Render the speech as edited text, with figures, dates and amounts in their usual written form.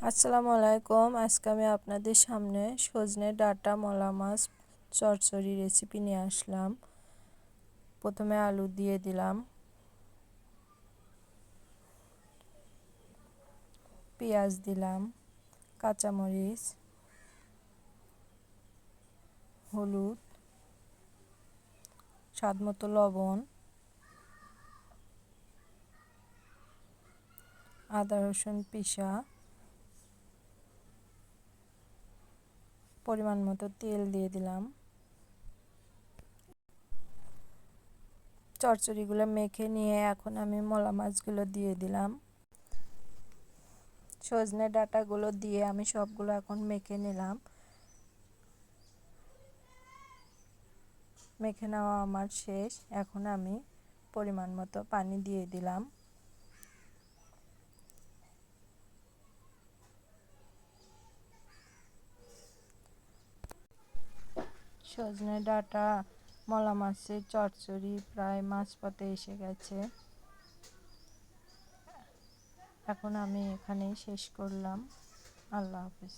আসসালামু আলাইকুম। আজকে আমি আপনাদের সামনে সজনে ডাঁটা মলা মাছ চচ্চড়ি রেসিপি নিয়ে আসলাম। প্রথমে আলু দিয়ে দিলাম, পেঁয়াজ দিলাম, কাঁচামরিচ, হলুদ, স্বাদমতো লবণ, আদা রসুন পিষা, পরিমাণ মতো তেল দিয়ে দিলাম। চচ্চড়িগুলো মেখে নিয়ে এখন আমি মলা মাছগুলো দিয়ে দিলাম। সজনে ডাঁটাগুলো দিয়ে আমি সবগুলো এখন মেখে নিলাম। মেখে নেওয়া আমার শেষ। এখন আমি পরিমাণ মতো পানি দিয়ে দিলাম। সজনে ডাঁটা মলা মাছের চচ্চড়ি প্রায় মাঝপথে এসে গেছে। এখন আমি এখানেই শেষ করলাম। আল্লাহ হাফেজ।